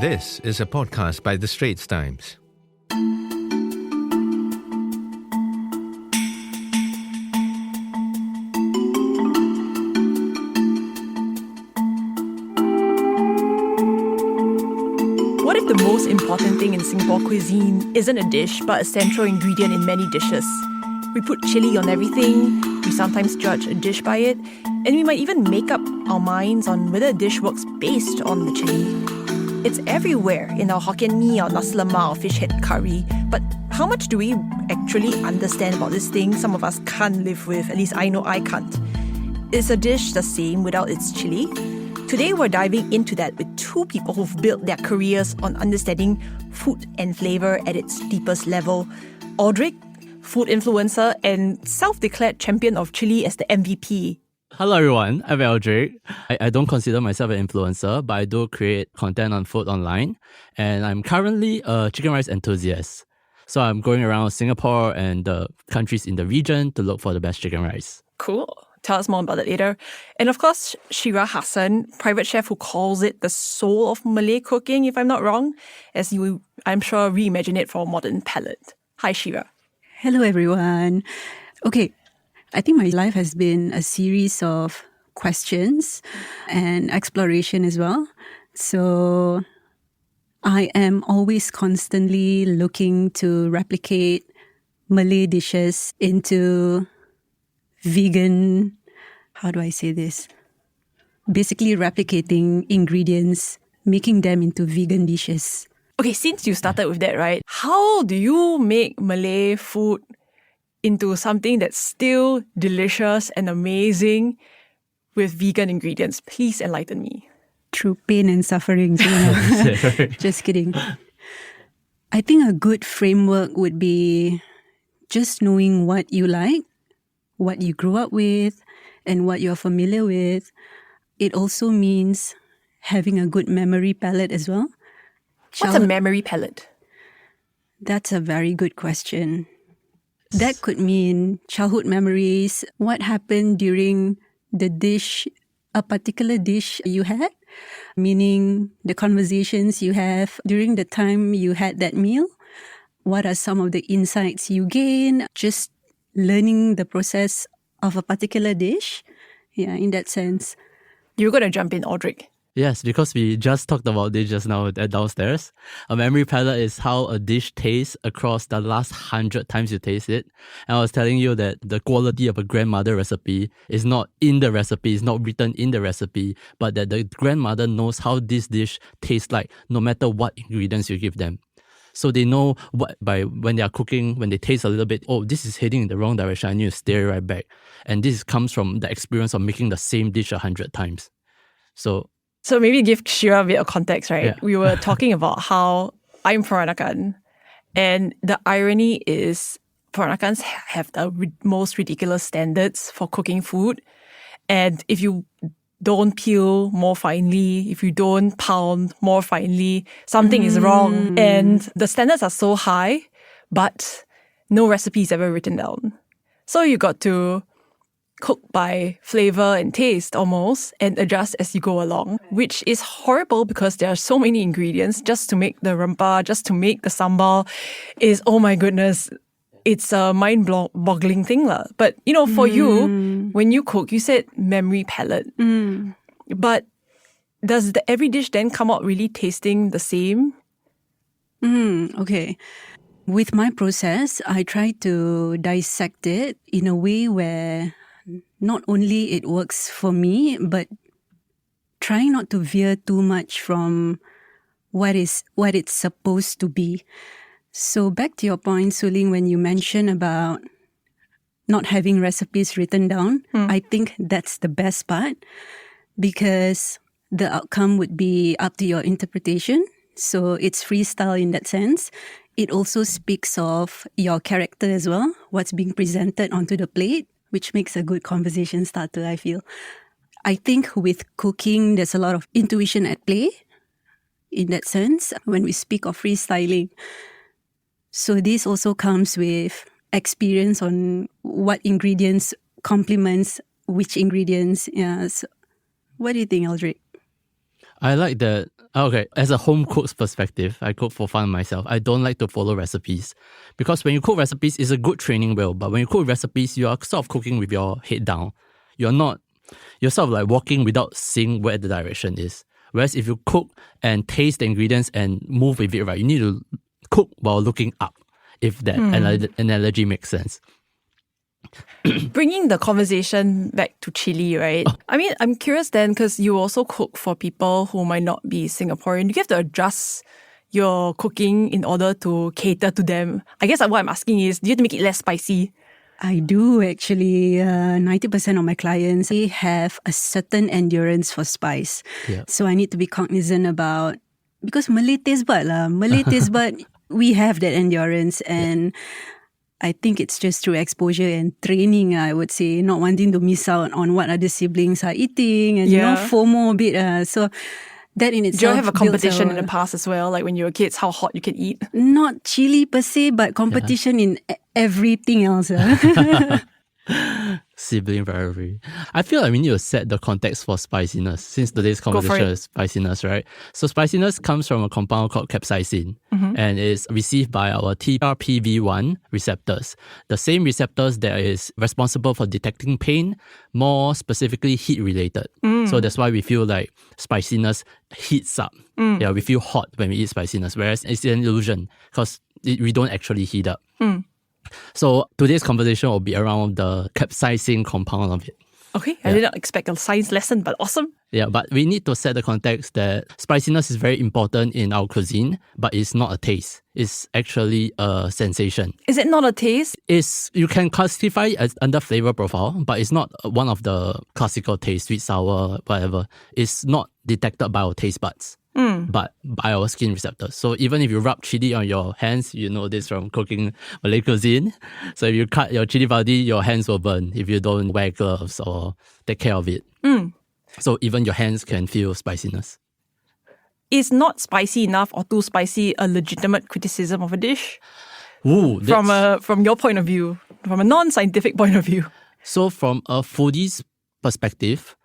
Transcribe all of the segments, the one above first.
This is a podcast by the Straits Times. What if the most important thing in Singapore cuisine isn't a dish but a central ingredient in many dishes? We put chili on everything, we sometimes judge a dish by it, and we might even make up our minds on whether a dish works based on the chili. It's everywhere in our Hokkien mee or nasi lemak or fish head curry. But how much do we actually understand about this thing some of us can't live with? At least I know I can't. Is a dish the same without its chili? Today we're diving into that with two people who've built their careers on understanding food and flavour at its deepest level. Alderic, food influencer and self-declared champion of chili as the MVP. Hello everyone, I'm Alderic. I don't consider myself an influencer, but I do create content on food online. And I'm currently a chicken rice enthusiast. So I'm going around Singapore and the countries in the region to look for the best chicken rice. Cool. Tell us more about it later. And of course, Schira Hassan, private chef who calls it the soul of Malay cooking, if I'm not wrong, as you, I'm sure, reimagine it for a modern palate. Hi, Schira. Hello, everyone. Okay, I think my life has been a series of questions and exploration as well. So I am always constantly looking to replicate Malay dishes into vegan, how do I say this? Basically replicating ingredients, making them into vegan dishes. Okay, since you started with that, right? How do you make Malay food into something that's still delicious and amazing with vegan ingredients? Please enlighten me. Through pain and suffering. Just kidding. I think a good framework would be just knowing what you like, what you grew up with, and what you're familiar with. It also means having a good memory palette as well. What's a memory palette? That's a very good question. That could mean childhood memories, what happened during the dish, a particular dish you had, meaning the conversations you have during the time you had that meal. What are some of the insights you gain, just learning the process of a particular dish? Yeah, in that sense. You're going to jump in, Alderic. Yes, because we just talked about this just now downstairs. A memory palette is how a dish tastes across the last 100 times you taste it. And I was telling you that the quality of a grandmother recipe is not in the recipe, it's not written in the recipe, but that the grandmother knows how this dish tastes like no matter what ingredients you give them. So they know when they are cooking, when they taste a little bit, oh, this is heading in the wrong direction, I need to steer it right back. And this comes from the experience of making the same dish 100 times. So maybe give Schira a bit of context, right? Yeah. We were talking about how I'm Peranakan, and the irony is Peranakans have the most ridiculous standards for cooking food. And if you don't peel more finely, if you don't pound more finely, something is wrong. And the standards are so high, but no recipe is ever written down. So you got to cook by flavor and taste almost and adjust as you go along, which is horrible because there are so many ingredients just to make the rempah, just to make the sambal is, oh my goodness, it's a mind-boggling thing. But, for you, when you cook, you said memory palette. But does every dish then come out really tasting the same? Okay. With my process, I try to dissect it in a way where not only it works for me, but trying not to veer too much from what it's supposed to be. So back to your point, Suling, when you mentioned about not having recipes written down, I think that's the best part because the outcome would be up to your interpretation. So it's freestyle in that sense. It also speaks of your character as well, what's being presented onto the plate, which makes a good conversation starter, I feel. I think with cooking, there's a lot of intuition at play in that sense when we speak of freestyling. So this also comes with experience on what ingredients complements which ingredients. Yeah. So what do you think, Alderic? I like that Okay, as a home cook's perspective, I cook for fun myself. I don't like to follow recipes because when you cook recipes, it's a good training wheel. But when you cook recipes, you are sort of cooking with your head down. You're sort of like walking without seeing where the direction is. Whereas if you cook and taste the ingredients and move with it, right, you need to cook while looking up, if that analogy makes sense. Bringing the conversation back to Chilli, right? I mean, I'm curious then, because you also cook for people who might not be Singaporean. Do you have to adjust your cooking in order to cater to them? I guess what I'm asking is, do you have to make it less spicy? I do actually. 90% of my clients, they have a certain endurance for spice. Yeah. So I need to be cognizant about, because Malay taste bud lah. Malay taste bud, we have that endurance, and I think it's just through exposure and training, I would say, not wanting to miss out on what other siblings are eating and, FOMO a bit. So that in itself. Do you have a competition in the past as well? Like when you were kids, how hot you can eat? Not chili per se, but competition in everything else. Sibling rivalry. I feel like we need to set the context for spiciness, since today's conversation is spiciness, right? So spiciness comes from a compound called capsaicin, and is received by our TRPV1 receptors, the same receptors that is responsible for detecting pain, more specifically heat related. So that's why we feel like spiciness heats up. Yeah, we feel hot when we eat spiciness, whereas it's an illusion because we don't actually heat up. So today's conversation will be around the capsaicin compound of it. Okay, I didn't expect a science lesson, but awesome. Yeah, but we need to set the context that spiciness is very important in our cuisine, but it's not a taste. It's actually a sensation. Is it not a taste? You can classify it as under flavor profile, but it's not one of the classical tastes, sweet, sour, whatever. It's not detected by our taste buds, but by our skin receptors. So even if you rub chili on your hands, you know this from cooking Malay cuisine. So if you cut your chili padi, your hands will burn if you don't wear gloves or take care of it. So even your hands can feel spiciness. Is not spicy enough or too spicy a legitimate criticism of a dish? Ooh, from your point of view, from a non-scientific point of view. So from a foodie's perspective,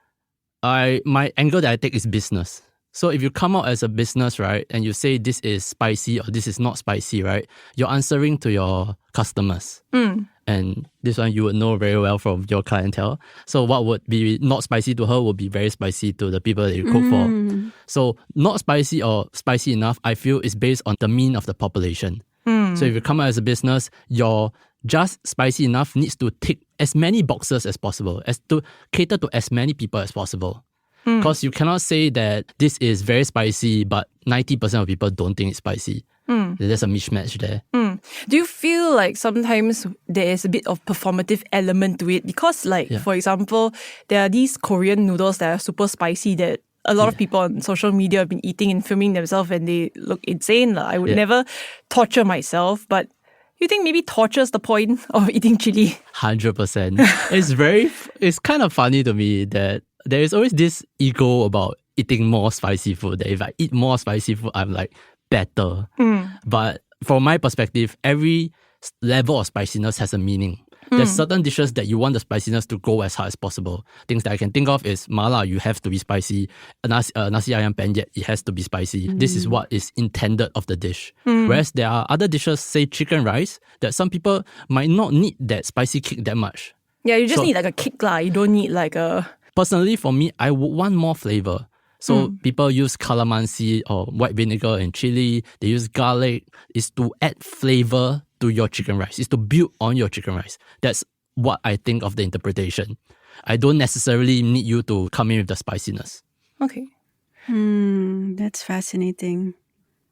my angle that I take is business. So if you come out as a business, right, and you say this is spicy or this is not spicy, right, you're answering to your customers. And this one you would know very well from your clientele. So what would be not spicy to her would be very spicy to the people that you cook for. So not spicy or spicy enough, I feel, is based on the mean of the population. So if you come out as a business, your just spicy enough needs to tick as many boxes as possible, as to cater to as many people as possible. Because you cannot say that this is very spicy, but 90% of people don't think it's spicy. There's a mismatch there. Do you feel like sometimes there's a bit of performative element to it? Because for example, there are these Korean noodles that are super spicy that a lot of people on social media have been eating and filming themselves and they look insane. I would never torture myself, but you think maybe torture is the point of eating chili? 100%. It's kind of funny to me that there is always this ego about eating more spicy food, that if I eat more spicy food, I'm like better. But from my perspective, every level of spiciness has a meaning. There's certain dishes that you want the spiciness to go as high as possible. Things that I can think of is mala, you have to be spicy. Nasi ayam penyet, it has to be spicy. This is what is intended of the dish. Whereas there are other dishes, say chicken rice, that some people might not need that spicy kick that much. Yeah, you just need like a kick lah. You don't need like a... Personally, for me, I would want more flavor. So people use calamansi or white vinegar and chili. They use garlic. It's to add flavor to your chicken rice. It's to build on your chicken rice. That's what I think of the interpretation. I don't necessarily need you to come in with the spiciness. Okay. That's fascinating.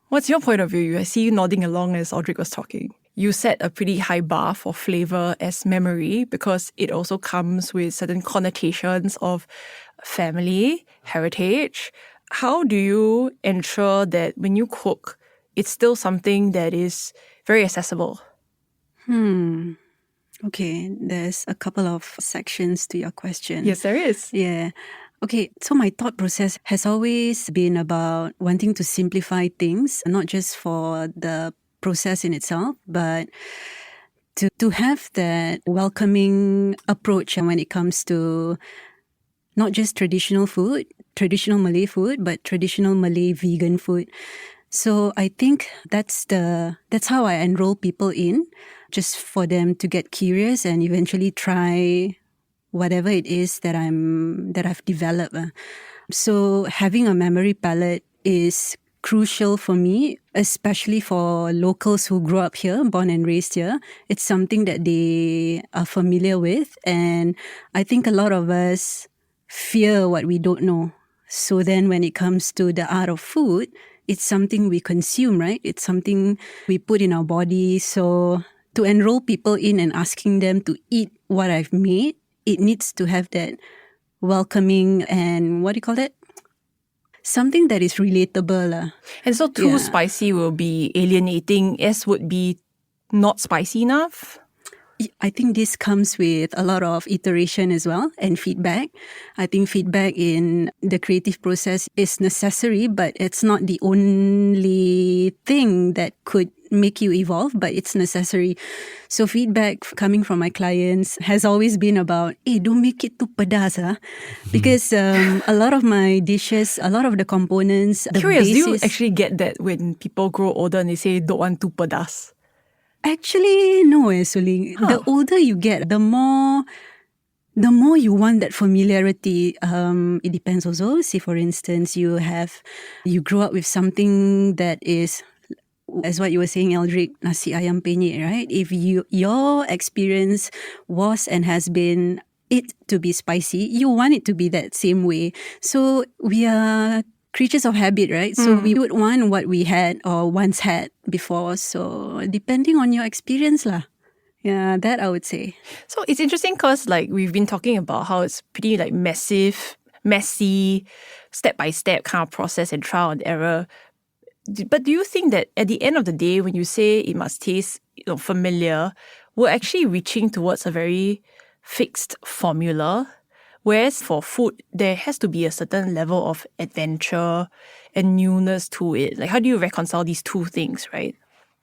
What's your point of view? I see you nodding along as Alderic was talking. You set a pretty high bar for flavor as memory because it also comes with certain connotations of family, heritage. How do you ensure that when you cook, it's still something that is very accessible? Okay, there's a couple of sections to your question. Yes, there is. Yeah. Okay, so my thought process has always been about wanting to simplify things, not just for the process in itself, but to have that welcoming approach when it comes to not just traditional food, traditional Malay food, but traditional Malay vegan food. So I think that's how I enroll people in, just for them to get curious and eventually try whatever it is that I've developed. So having a memory palette is crucial for me, especially for locals who grew up here, born and raised here. It's something that they are familiar with, and I think a lot of us fear what we don't know. So then when it comes to the art of food, it's something we consume, right? It's something we put in our body. So to enroll people in and asking them to eat what I've made, it needs to have that welcoming and what do you call that? Something that is relatable. And so too spicy will be alienating, as would be not spicy enough? I think this comes with a lot of iteration as well and feedback. I think feedback in the creative process is necessary, but it's not the only thing that could make you evolve, but it's necessary. So feedback coming from my clients has always been about, hey, don't make it too pedas. Because a lot of my dishes, a lot of the components, the Curious, basis, do you actually get that when people grow older and they say don't want too pedas? Actually, no, Suling. The older you get, the more you want that familiarity. It depends also. Say, for instance, you grew up with something that is, as what you were saying, Alderic, nasi ayam penyet, right? If your experience was and has been it to be spicy, you want it to be that same way. So we are creatures of habit, right? So we would want what we had or once had before. So depending on your experience lah. Yeah, that I would say. So it's interesting because like we've been talking about how it's pretty like messy, step-by-step kind of process and trial and error. But do you think that at the end of the day, when you say it must taste familiar, we're actually reaching towards a very fixed formula? Whereas for food, there has to be a certain level of adventure and newness to it. Like, how do you reconcile these two things, right?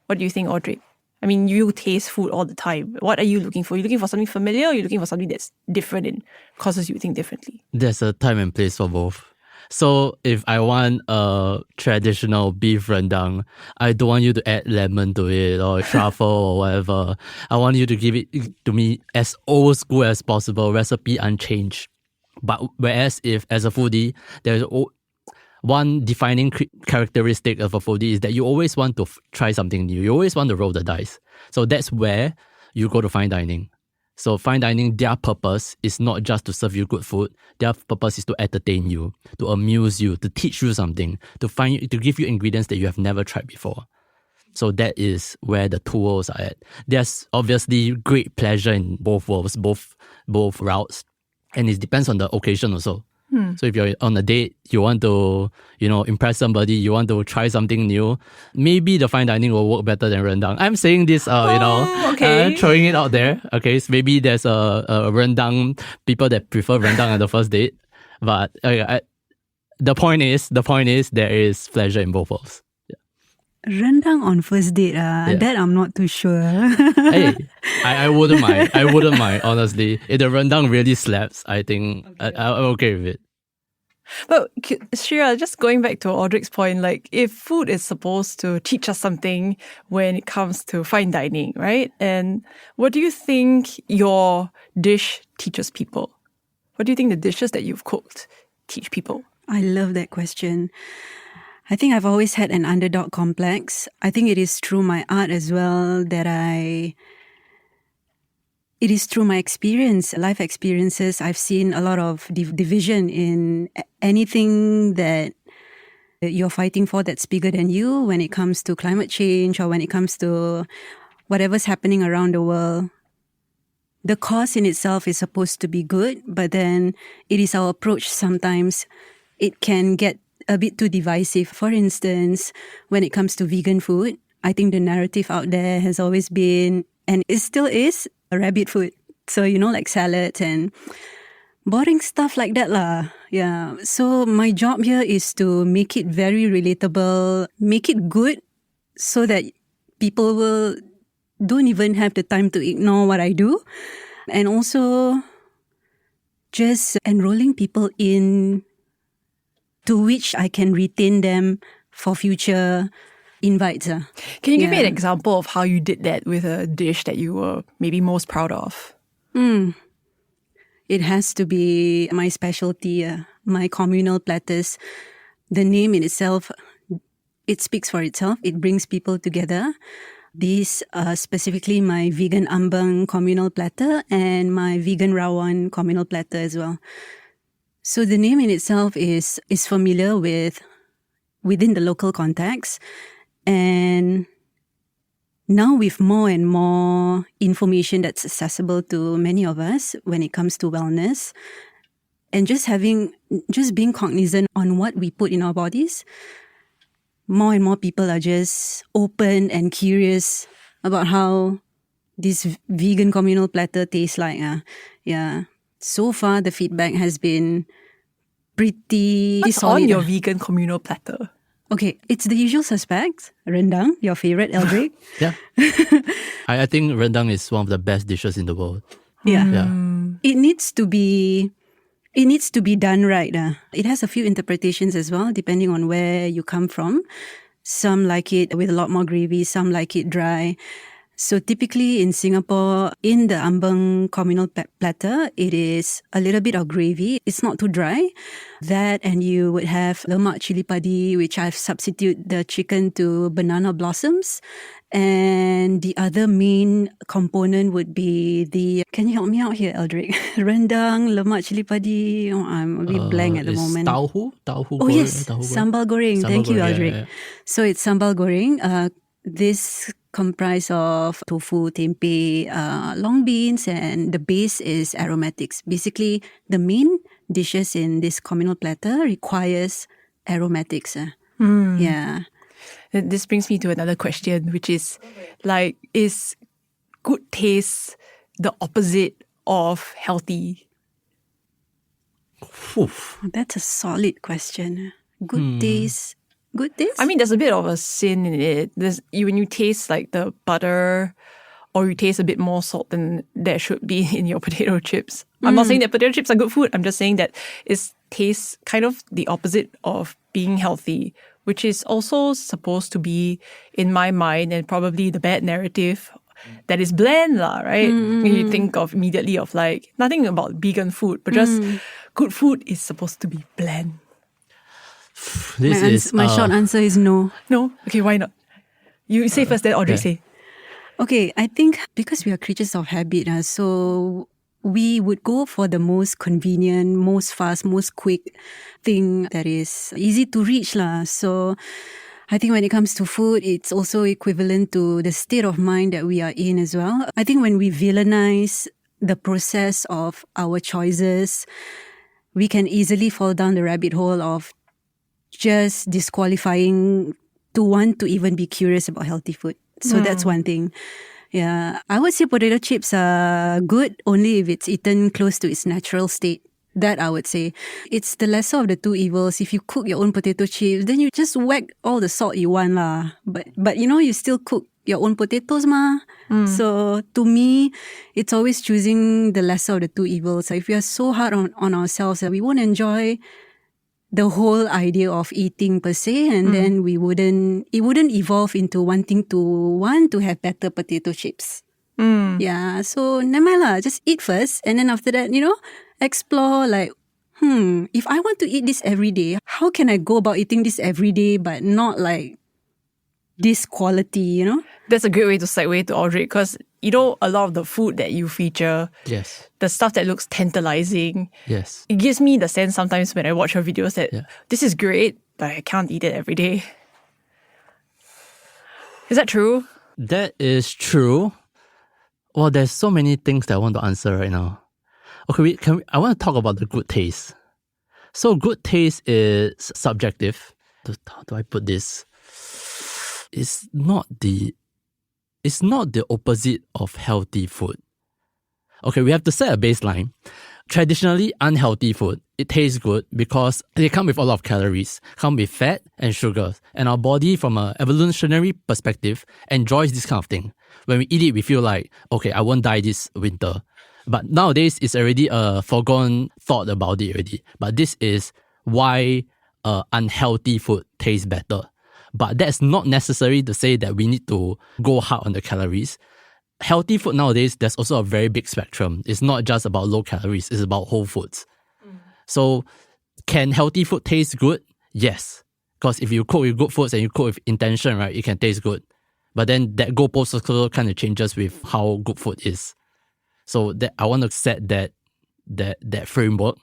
What do you think, Audrey? I mean, you taste food all the time. What are you looking for? Are you looking for something familiar or are you looking for something that's different and causes you to think differently? There's a time and place for both. So if I want a traditional beef rendang, I don't want you to add lemon to it or truffle or whatever. I want you to give it to me as old school as possible, recipe unchanged. But whereas if as a foodie, there's one defining characteristic of a foodie is that you always want to try something new. You always want to roll the dice. So that's where you go to fine dining. So fine dining, their purpose is not just to serve you good food. Their purpose is to entertain you, to amuse you, to teach you something, to give you ingredients that you have never tried before. So that is where the tools are at. There's obviously great pleasure in both worlds, both routes. And it depends on the occasion also. So if you're on a date, you want to, impress somebody, you want to try something new, maybe the fine dining will work better than rendang. I'm saying this, throwing it out there. Okay, so maybe there's a rendang, people that prefer rendang at the first date. But the point is, there is pleasure in both worlds. Rendang on first date, that I'm not too sure. Hey, I wouldn't mind. I wouldn't mind, honestly. If the rendang really slaps, I think I'm okay with it. But Schira, just going back to Audric's point, like if food is supposed to teach us something when it comes to fine dining, right? And what do you think your dish teaches people? What do you think the dishes that you've cooked teach people? I love that question. I think I've always had an underdog complex. I think it is through my art as well it is through my life experiences. I've seen a lot of division in anything that you're fighting for that's bigger than you when it comes to climate change or when it comes to whatever's happening around the world. The cause in itself is supposed to be good, but then it is our approach sometimes. It can get a bit too divisive. For instance, when it comes to vegan food, I think the narrative out there has always been, and it still is, rabbit food. So, like salads and boring stuff like that lah. Yeah. So my job here is to make it very relatable, make it good so that people don't even have the time to ignore what I do. And also just enrolling people in to which I can retain them for future invites. Can you give me an example of how you did that with a dish that you were maybe most proud of? It has to be my specialty, my communal platters. The name in itself, it speaks for itself. It brings people together. These are specifically my vegan ambang communal platter and my vegan rawan communal platter as well. So the name in itself is familiar within the local context. And now with more and more information that's accessible to many of us when it comes to wellness, and just being cognizant on what we put in our bodies, more and more people are just open and curious about how this vegan communal platter tastes like. So far the feedback has been pretty What's solid. on your vegan communal platter? Okay, it's the usual suspects. Rendang, your favorite, Alderic. Yeah. I think rendang is one of the best dishes in the world. Yeah. It needs to be done right. It has a few interpretations as well, depending on where you come from. Some like it with a lot more gravy, some like it dry. So typically in Singapore, in the ambang communal platter, it is a little bit of gravy. It's not too dry. That, and you would have lemak chili padi, which I've substituted the chicken to banana blossoms. And the other main component would be can you help me out here, Alderic? Rendang, lemak chili padi. Oh, I'm a bit blank at the moment. Tauhu Oh yes, sambal goreng. Thank you, Alderic. Yeah. So it's sambal goreng. This comprise of tofu, tempeh, long beans, and the base is aromatics. Basically, the main dishes in this communal platter requires aromatics. Yeah. This brings me to another question, which is is good taste the opposite of healthy? Oof. That's a solid question. Good taste. Good taste? I mean, there's a bit of a sin in it. When you taste like the butter, or you taste a bit more salt than there should be in your potato chips. I'm not saying that potato chips are good food. I'm just saying that it tastes kind of the opposite of being healthy, which is also supposed to be, in my mind, and probably the bad narrative, that is bland, right? You think of immediately of nothing about vegan food, but just good food is supposed to be bland. My short answer is no. No? Okay, why not? You say first, then Audrey say. Okay, I think because we are creatures of habit, so we would go for the most convenient, most fast, most quick thing that is easy to reach. So I think when it comes to food, it's also equivalent to the state of mind that we are in as well. I think when we villainize the process of our choices, we can easily fall down the rabbit hole of just disqualifying to want to even be curious about healthy food. So that's one thing. Yeah, I would say potato chips are good only if it's eaten close to its natural state. That I would say. It's the lesser of the two evils. If you cook your own potato chips, then you just whack all the salt you want lah. But you still cook your own potatoes ma. So to me, it's always choosing the lesser of the two evils. If we are so hard on ourselves that we won't enjoy the whole idea of eating per se, and then it wouldn't evolve into wanting to have better potato chips. Yeah, so never mind lah, just eat first, and then after that, explore if I want to eat this every day, how can I go about eating this every day but not this quality, That's a great way to segue to Audrey, because a lot of the food that you feature, Yes. the stuff that looks tantalizing, Yes. it gives me the sense sometimes when I watch your videos that this is great, but I can't eat it every day. Is that true? That is true. Well, there's so many things that I want to answer right now. Okay, I want to talk about the good taste. So good taste is subjective. How do I put this? It's not the opposite of healthy food. Okay, we have to set a baseline. Traditionally, unhealthy food, it tastes good because they come with a lot of calories, come with fat and sugars. And our body, from an evolutionary perspective, enjoys this kind of thing. When we eat it, we feel like, okay, I won't die this winter. But nowadays, it's already a foregone thought about it already. But this is why unhealthy food taste better. But that's not necessary to say that we need to go hard on the calories. Healthy food nowadays, there's also a very big spectrum. It's not just about low calories, it's about whole foods. So can healthy food taste good? Yes. Because if you cook with good foods and you cook with intention, right, it can taste good. But then that goalpost also kind of changes with how good food is. So that I want to set that framework.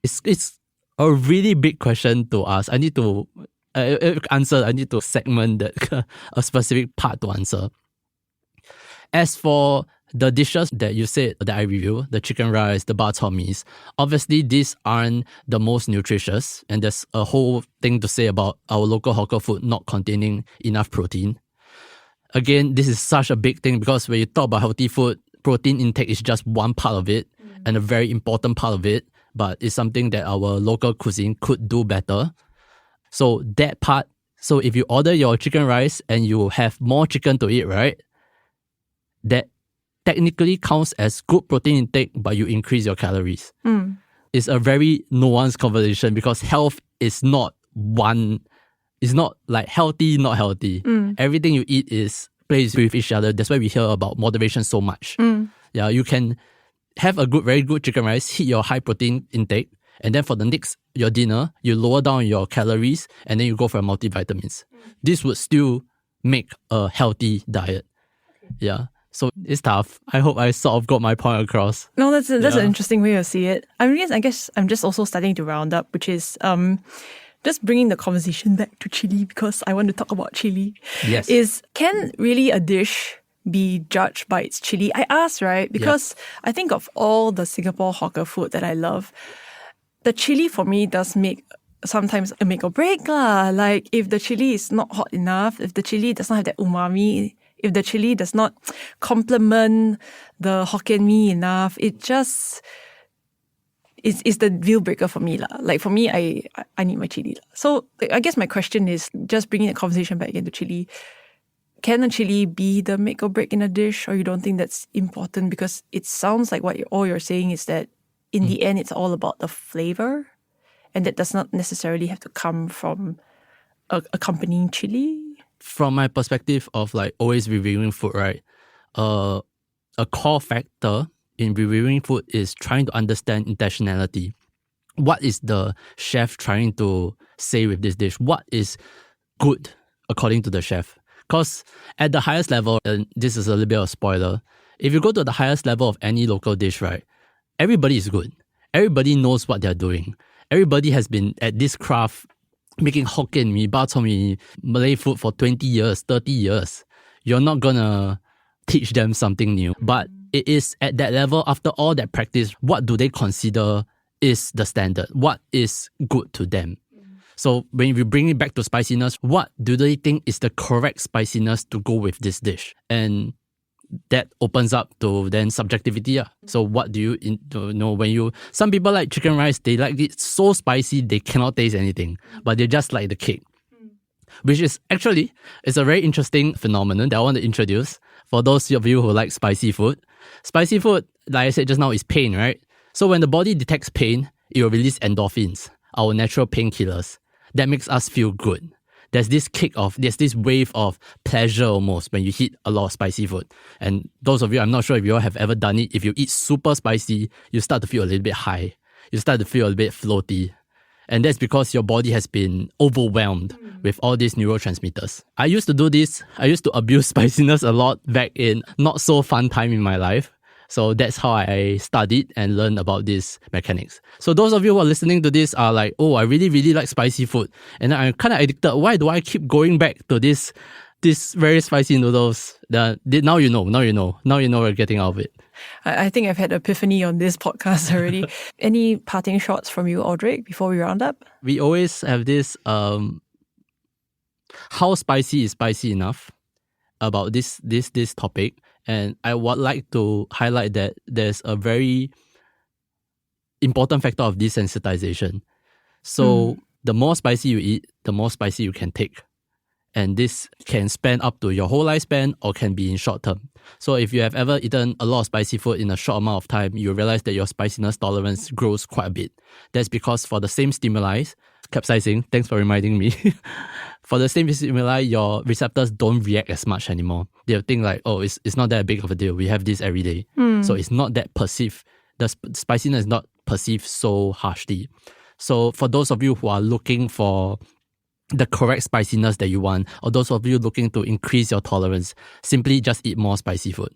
It's a really big question to ask. I need to answer. I need to segment that a specific part to answer. As for the dishes that you said that I review, the chicken rice, the bak chor mees, obviously these aren't the most nutritious, and there's a whole thing to say about our local hawker food not containing enough protein. Again, this is such a big thing because when you talk about healthy food, protein intake is just one part of it and a very important part of it, but it's something that our local cuisine could do better. So that part, so if you order your chicken rice and you have more chicken to eat, right, that technically counts as good protein intake, but you increase your calories. It's a very nuanced conversation because health is not one, it's not like healthy, not healthy. Everything you eat is plays with each other. That's why we hear about moderation so much. Yeah, you can have a very good chicken rice, hit your high protein intake, and then for the next, your dinner, you lower down your calories, and then you go for multivitamins. This would still make a healthy diet. Yeah. So it's tough. I hope I sort of got my point across. No, that's an interesting way to see it. I guess I'm just also starting to round up, which is just bringing the conversation back to chili because I want to talk about chili. Yes. Can really a dish be judged by its chili? I ask, right? Because I think of all the Singapore hawker food that I love, the chili for me does sometimes a make or break lah. Like if the chili is not hot enough, if the chili does not have that umami, if the chili does not complement the Hokkien mee enough, it just is the deal breaker for me lah. Like for me, I need my chili lah. So I guess my question is just bringing the conversation back into chili. Can a chili be the make or break in a dish, or you don't think that's important? Because it sounds like all you're saying is that in the end, it's all about the flavor, and that does not necessarily have to come from accompanying chili. From my perspective of like always reviewing food, right? A core factor in reviewing food is trying to understand intentionality. What is the chef trying to say with this dish? What is good according to the chef? Because at the highest level, and this is a little bit of a spoiler, if you go to the highest level of any local dish, right, everybody is good. Everybody knows what they're doing. Everybody has been at this craft making Hokkien mee, bak chor mee, Malay food for 20 years, 30 years. You're not gonna teach them something new. But it is at that level, after all that practice, what do they consider is the standard? What is good to them? So when we bring it back to spiciness, what do they think is the correct spiciness to go with this dish? And that opens up to then subjectivity. Yeah. So what do you know when some people like chicken rice, they like it so spicy they cannot taste anything, but they just like the kick. Which is actually, it's a very interesting phenomenon that I want to introduce for those of you who like spicy food. Spicy food, like I said just now, is pain, right? So when the body detects pain, it will release endorphins, our natural painkillers. That makes us feel good. There's this wave of pleasure almost when you eat a lot of spicy food. And those of you, I'm not sure if you all have ever done it, if you eat super spicy, you start to feel a little bit high. You start to feel a bit floaty. And that's because your body has been overwhelmed with all these neurotransmitters. I used to do this. I used to abuse spiciness a lot back in not so fun time in my life. So that's how I studied and learned about these mechanics. So those of you who are listening to this are like, oh, I really, really like spicy food. And I'm kind of addicted. Why do I keep going back to this very spicy noodles? Now you know we're getting out of it. I think I've had epiphany on this podcast already. Any parting shots from you, Alderic, before we round up? We always have this, how spicy is spicy enough about this topic. And I would like to highlight that there's a very important factor of desensitization. So the more spicy you eat, the more spicy you can take. And this can span up to your whole lifespan or can be in short term. So if you have ever eaten a lot of spicy food in a short amount of time, you realize that your spiciness tolerance grows quite a bit. That's because for the same stimuli, capsaicing. Thanks for reminding me. For the same stimuli, your receptors don't react as much anymore. They'll think like, oh, it's not that big of a deal. We have this every day. So it's not that perceived. The spiciness is not perceived so harshly. So for those of you who are looking for the correct spiciness that you want, or those of you looking to increase your tolerance, simply just eat more spicy food.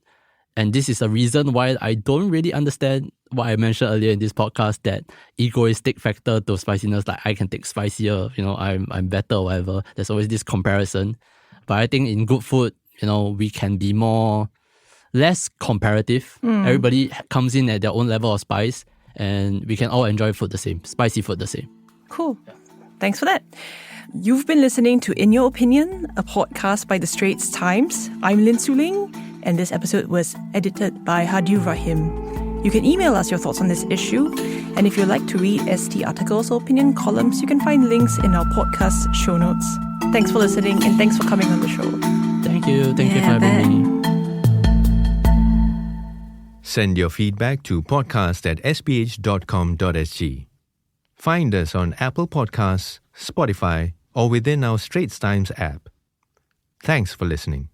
And this is a reason why I don't really understand what I mentioned earlier in this podcast, that egoistic factor to spiciness, like I can take spicier, I'm better or whatever. There's always this comparison. But I think in good food, we can be less comparative. Everybody comes in at their own level of spice, and we can all enjoy food the same, spicy food the same. Cool. Thanks for that. You've been listening to In Your Opinion, a podcast by the Straits Times. I'm Lin Suling, and this episode was edited by Hadiu Rahim. You can email us your thoughts on this issue, and if you'd like to read ST articles or opinion columns, you can find links in our podcast show notes. Thanks for listening, and thanks for coming on the show. Thank you for having me. Send your feedback to podcast@sph.com.sg. Find us on Apple Podcasts, Spotify, or within our Straits Times app. Thanks for listening.